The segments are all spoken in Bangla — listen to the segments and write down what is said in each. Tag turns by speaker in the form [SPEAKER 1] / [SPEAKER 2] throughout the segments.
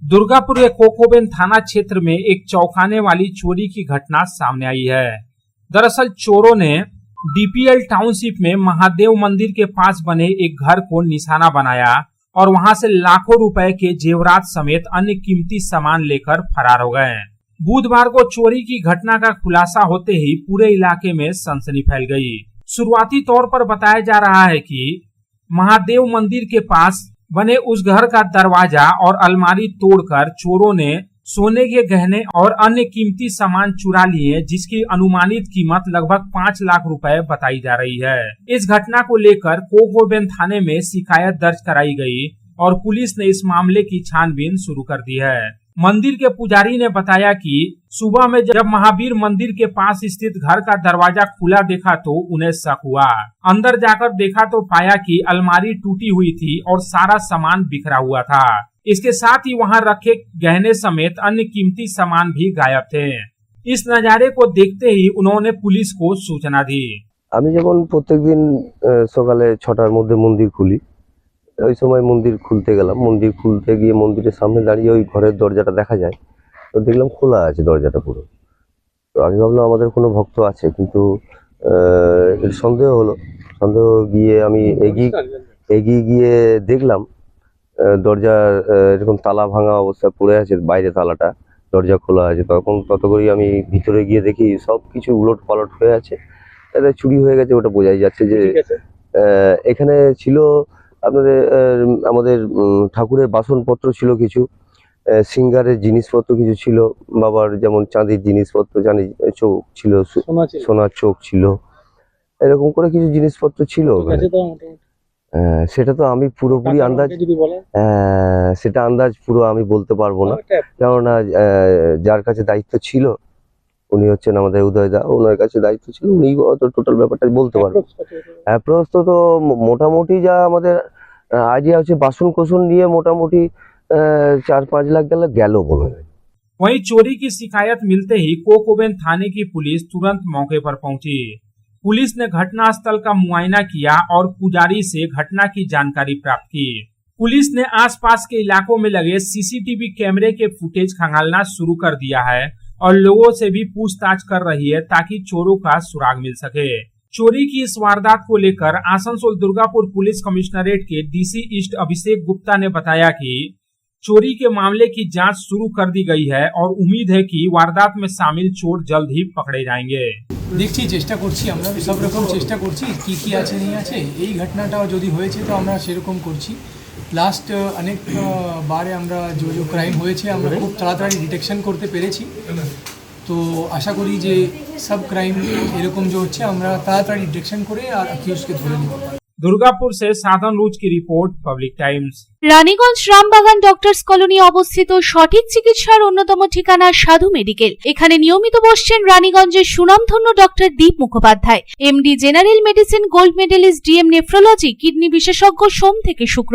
[SPEAKER 1] दुर्गापुर के कोकोबेन थाना क्षेत्र में एक चौंकाने वाली चोरी की घटना सामने आई है। दरअसल चोरों ने डीपीएल टाउनशिप में महादेव मंदिर के पास बने एक घर को निशाना बनाया और वहां से लाखों रुपए के जेवरात समेत अन्य कीमती सामान लेकर फरार हो गए। बुधवार को चोरी की घटना का खुलासा होते ही पूरे इलाके में सनसनी फैल गई। शुरुआती तौर पर बताया जा रहा है कि महादेव मंदिर के पास बने उस घर का दरवाजा और अलमारी तोड़कर चोरों ने सोने के गहने और अन्य कीमती सामान चुरा लिए, जिसकी अनुमानित कीमत लगभग 5 लाख रुपए बताई जा रही है। इस घटना को लेकर कोकोबेन थाने में शिकायत दर्ज कराई गई और पुलिस ने इस मामले की छानबीन शुरू कर दी है। मंदिर के पुजारी ने बताया कि सुबह में जब महावीर मंदिर के पास स्थित घर का दरवाजा खुला देखा तो उन्हें शक हुआ। अंदर जाकर देखा तो पाया कि अलमारी टूटी हुई थी और सारा सामान बिखरा हुआ था। इसके साथ ही वहां रखे गहने समेत अन्य कीमती सामान भी गायब थे। इस नजारे को देखते ही उन्होंने पुलिस को सूचना दी।
[SPEAKER 2] আমি যখন প্রত্যেকদিন সকালে 6টার মধ্যে মন্দির খুলি, ওই সময় মন্দির খুলতে গেলাম। মন্দির খুলতে গিয়ে মন্দিরের সামনে দাঁড়িয়ে ওই ঘরের দরজাটা দেখা যায়, তো দেখলাম খোলা আছে দরজাটা পুরো। তো আমি ভাবলাম আমাদের কোনো ভক্ত আছে, কিন্তু সন্দেহ হলো। সন্দেহ গিয়ে আমি এগিয়ে গিয়ে দেখলাম দরজা এরকম তালা ভাঙা অবস্থায় পড়ে আছে, বাইরে তালাটা, দরজা খোলা আছে। তত করেই আমি ভিতরে গিয়ে দেখি সব কিছু উলট পালট হয়ে আছে। এটা চুরি হয়ে গেছে, ওটা বোঝাই যাচ্ছে। যে এখানে ছিল আপনাদের আমাদের ঠাকুরের বাসনপত্র ছিল, কিছু সিঙ্গারের জিনিসপত্র কিছু ছিল, বাবার যেমন চাঁদির জিনিসপত্র, চোখ ছিল, সোনার চোখ ছিল, এরকম করে কিছু জিনিসপত্র ছিল। সেটা তো আমি পুরোপুরি আন্দাজ পুরো আমি বলতে পারবো না, কেননা যার কাছে দায়িত্ব ছিল উনি হচ্ছেন আমাদের উদয়দা, ওনার কাছে দায়িত্ব ছিল, উনি টোটাল ব্যাপারটা বলতে পারবেন। অ্যাপ্রক্স তো মোটামুটি যা আমাদের आइडिया है बासन कोसन लिए मोटामोटी 4-5 लाख गल बोले।
[SPEAKER 1] वहीं चोरी की शिकायत मिलते ही कोकोबेन थाने की पुलिस तुरंत मौके पर पहुंची। पुलिस ने घटना स्थल का मुआयना किया और पुजारी से घटना की जानकारी प्राप्त की। पुलिस ने आसपास के इलाकों में लगे सीसीटीवी कैमरे के फुटेज खंगालना शुरू कर दिया है और लोगों से भी पूछताछ कर रही है ताकि चोरों का सुराग मिल सके। चोरी की इस वारदात को लेकर आसनसोल दुर्गापुर पुलिस कमिश्नरेट के डीसी ईस्ट अभिषेक गुप्ता ने बताया कि चोरी के मामले की जांच शुरू कर दी गई है और उम्मीद है कि वारदात में शामिल चोर जल्द ही पकड़े जाएंगे।
[SPEAKER 3] দেখছি চেষ্টা করছি, আমরা সব রকম চেষ্টা করছি কি কি আছে নেই আছে। এই ঘটনাটাও যদি হয়েছে তো আমরা সেরকম করছি। লাস্ট অনেক বারে আমরা যে ক্রাইম হয়েছে আমরা খুব তাড়াতাড়ি ডিটেকশন করতে পেরেছি। তো আশা করি যে সব ক্রাইম এরকম যে হচ্ছে আমরা তাড়াতাড়ি ডিটেকশন করে আর অ্যাকিউজকে ধরে নিব।
[SPEAKER 1] দুর্গাপুর से साधन रूज की report, public times.
[SPEAKER 4] Raniganj Rambagan doctors colony অবস্থিত সঠিক চিকিৎসার অন্যতম ঠিকানা সাধু মেডিকেল। এখানে নিয়মিত বসছেন রানীগঞ্জের সুনামধন্য doctor Dip Mukhopadhyay, MD general medicine, gold medalist, DM nephrology, kidney বিশেষজ্ঞ সোম থেকে শুক্র,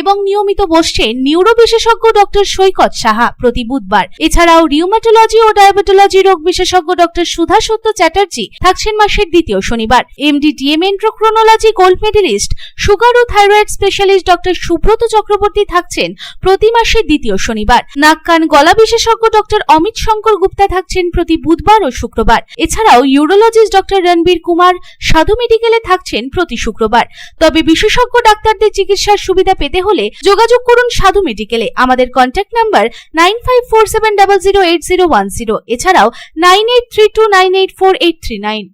[SPEAKER 4] এবং নিয়মিত বসছেন নিউরো বিশেষজ্ঞ ডক্টর সৈকত সাহা প্রতি বুধবার। এছাড়াও রিউমাটোলজি ও ডায়াবেটোলজি রোগ বিশেষজ্ঞ ডক্টর সুধা সত্য চ্যাটার্জি থাকছেন মাসের দ্বিতীয় শনিবার। MD DM endocrinology, gold medalist, sugar ও thyroid specialist doctor Subrata Chakraborty থাকছেন প্রতি মাসের দ্বিতীয় শনিবার। নাক কান গলা বিশেষজ্ঞ ডক্টর অমিত শঙ্কর গুপ্তা থাকছেন প্রতি বুধবার ও শুক্রবার। এছাড়াও ইউরোলজিস্ট ডক্টর রণবীর কুমার সাধু মেডিকেলে থাকছেন প্রতি শুক্রবার। তবে বিশেষজ্ঞ ডাক্তারদের চিকিৎসার সুবিধা পেতে হলে যোগাযোগ করুন সাধু মেডিকেলে। আমাদের কন্ট্যাক্ট নাম্বার 9547008010, এছাড়াও 9832984839।